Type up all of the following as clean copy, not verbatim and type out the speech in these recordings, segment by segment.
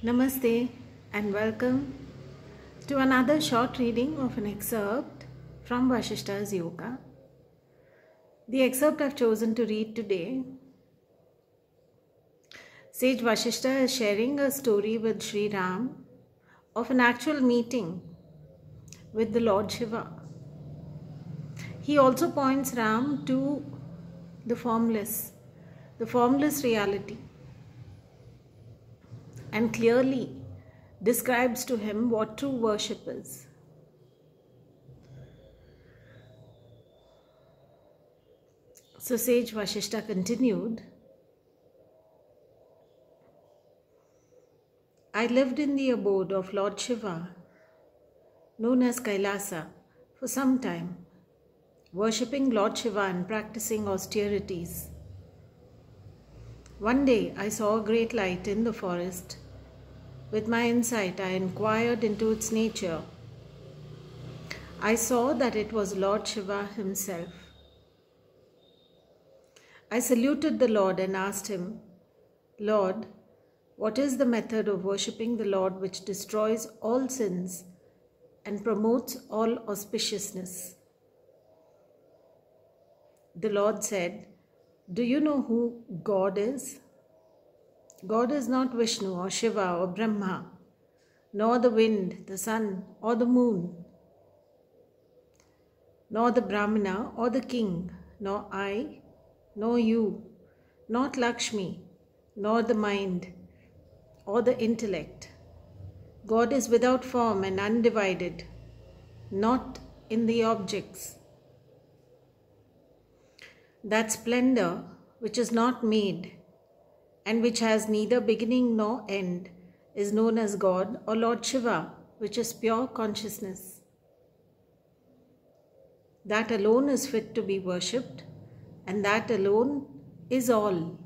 Namaste and welcome to another short reading of an excerpt from Vashishta's Yoga. The excerpt I've chosen to read today, Sage Vashishta is sharing a story with Sri Ram of an actual meeting with the Lord Shiva. He also points Ram to the formless reality, and clearly describes to him what true worship is. So Sage Vashishta continued, I lived in the abode of Lord Shiva, known as Kailasa, for some time, worshipping Lord Shiva and practicing austerities. One day I saw a great light in the forest. With my insight, I inquired into its nature. I saw that it was Lord Shiva himself. I saluted the Lord and asked him, Lord, what is the method of worshipping the Lord which destroys all sins and promotes all auspiciousness? The Lord said, do you know who God is? God is not Vishnu or Shiva or Brahma, nor the wind, the sun or the moon, nor the Brahmana or the king, nor I, nor you, not Lakshmi, nor the mind or the intellect. God is without form and undivided, not in the objects. That splendor which is not made and which has neither beginning nor end is known as God or Lord Shiva, which is pure consciousness. That alone is fit to be worshipped, and that alone is all.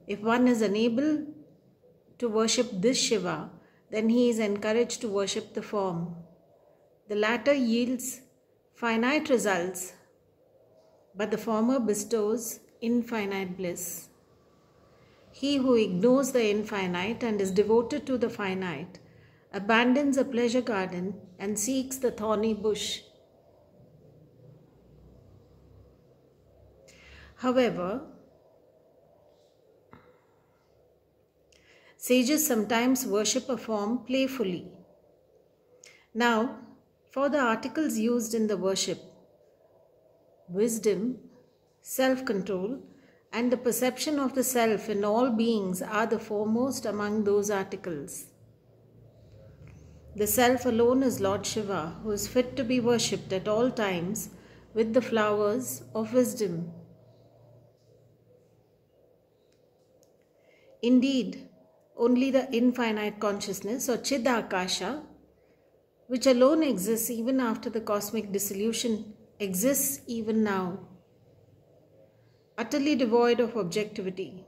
If one is unable to worship this Shiva, then he is encouraged to worship the form. The latter yields finite results, but the former bestows infinite bliss. He who ignores the infinite and is devoted to the finite abandons a pleasure garden and seeks the thorny bush. However, sages sometimes worship a form playfully. Now, for the articles used in the worship, wisdom, self-control, and the perception of the self in all beings are the foremost among those articles. The self alone is Lord Shiva, who is fit to be worshipped at all times with the flowers of wisdom. Indeed, only the infinite consciousness or Chidakasha, which alone exists even after the cosmic dissolution, exists even now, utterly devoid of objectivity.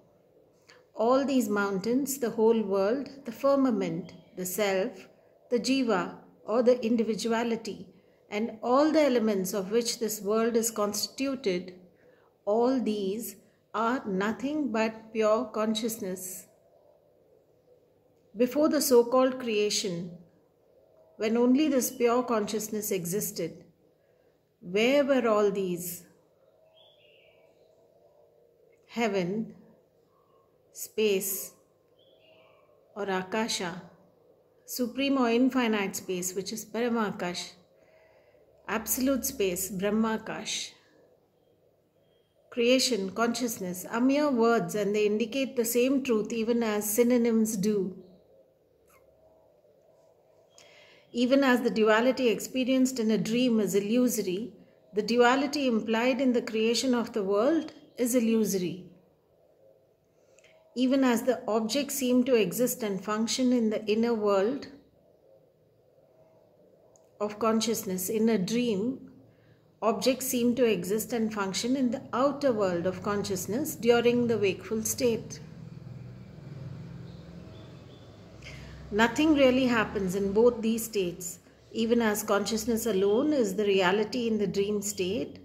All these mountains, the whole world, the firmament, the self, the jiva or the individuality, and all the elements of which this world is constituted, all these are nothing but pure consciousness. Before the so-called creation, when only this pure consciousness existed, where were all these? Heaven, space, or Akasha, supreme or infinite space, which is Paramakash, absolute space, Brahmakash. Creation, consciousness are mere words, and they indicate the same truth even as synonyms do. Even as the duality experienced in a dream is illusory, the duality implied in the creation of the world is illusory. Even as the objects seem to exist and function in the inner world of consciousness, in a dream, objects seem to exist and function in the outer world of consciousness during the wakeful state. Nothing really happens in both these states. Even as consciousness alone is the reality in the dream state,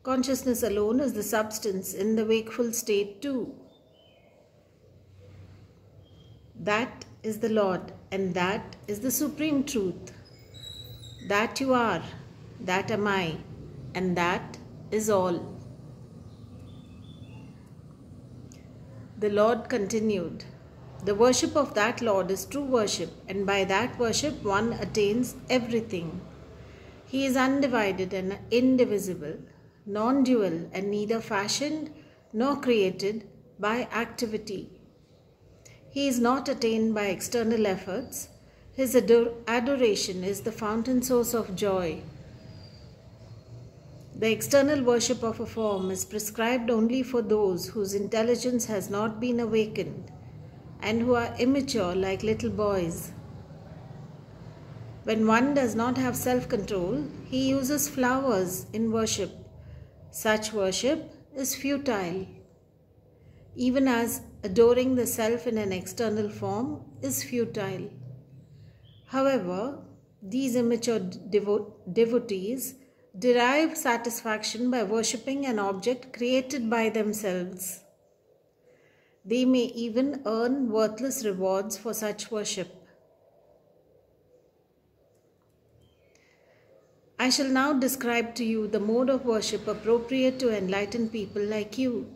consciousness alone is the substance in the wakeful state too. That is the Lord, and that is the supreme truth. That you are, that am I, and that is all. The Lord continued, the worship of that Lord is true worship, and by that worship one attains everything. He is undivided and indivisible, non-dual, and neither fashioned nor created by activity. He is not attained by external efforts. His adoration is the fountain source of joy. The external worship of a form is prescribed only for those whose intelligence has not been awakened and who are immature like little boys. When one does not have self-control, he uses flowers in worship. Such worship is futile, even as adoring the self in an external form is futile. However, these immature devotees derive satisfaction by worshipping an object created by themselves. They may even earn worthless rewards for such worship. I shall now describe to you the mode of worship appropriate to enlightened people like you.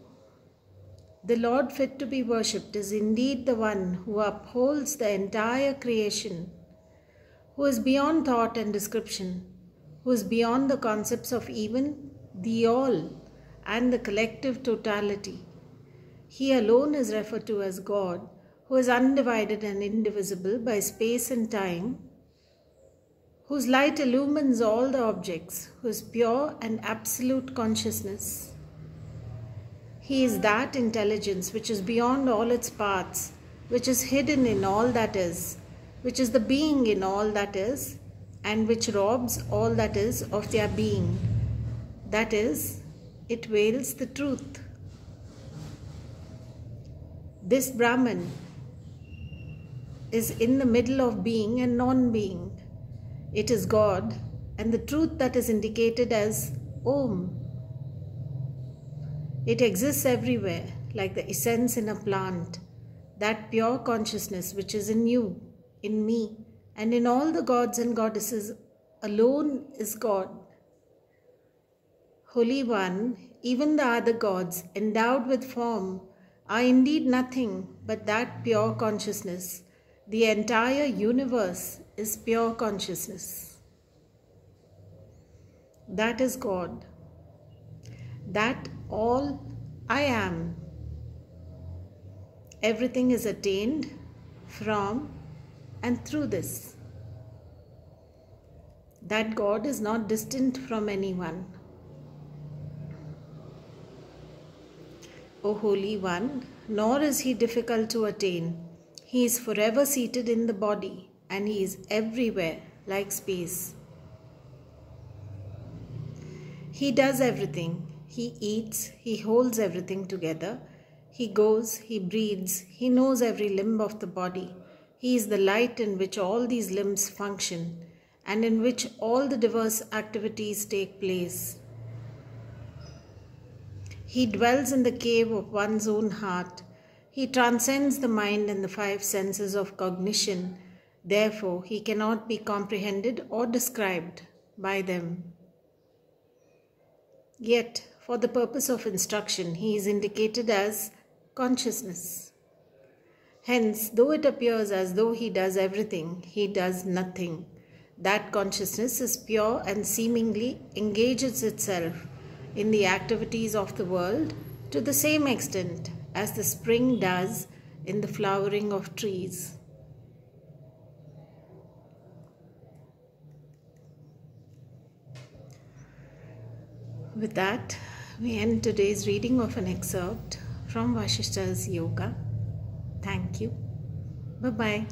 The Lord fit to be worshipped is indeed the one who upholds the entire creation, who is beyond thought and description, who is beyond the concepts of even the all and the collective totality. He alone is referred to as God, who is undivided and indivisible by space and time, whose light illumines all the objects, who is pure and absolute consciousness. He is that intelligence which is beyond all its parts, which is hidden in all that is, which is the being in all that is, and which robs all that is of their being. That is, it veils the truth. This Brahman is in the middle of being and non-being. It is God and the truth that is indicated as Om. It exists everywhere, like the essence in a plant, that pure consciousness which is in you, in me, and in all the gods and goddesses alone is God. Holy One, even the other gods endowed with form are indeed nothing but that pure consciousness. The entire universe is pure consciousness. That is God. That all I am. Everything is attained from and through this. That God is not distant from anyone. O Holy One, nor is He difficult to attain. He is forever seated in the body, and He is everywhere like space. He does everything. He eats, He holds everything together. He goes, He breathes, He knows every limb of the body. He is the light in which all these limbs function, and in which all the diverse activities take place. He dwells in the cave of one's own heart. He transcends the mind and the five senses of cognition. Therefore, He cannot be comprehended or described by them. Yet, for the purpose of instruction, He is indicated as consciousness. Hence, though it appears as though He does everything, He does nothing. That consciousness is pure and seemingly engages itself in the activities of the world to the same extent as the spring does in the flowering of trees. With that, we end today's reading of an excerpt from Vasishta's Yoga. Thank you. Bye-bye.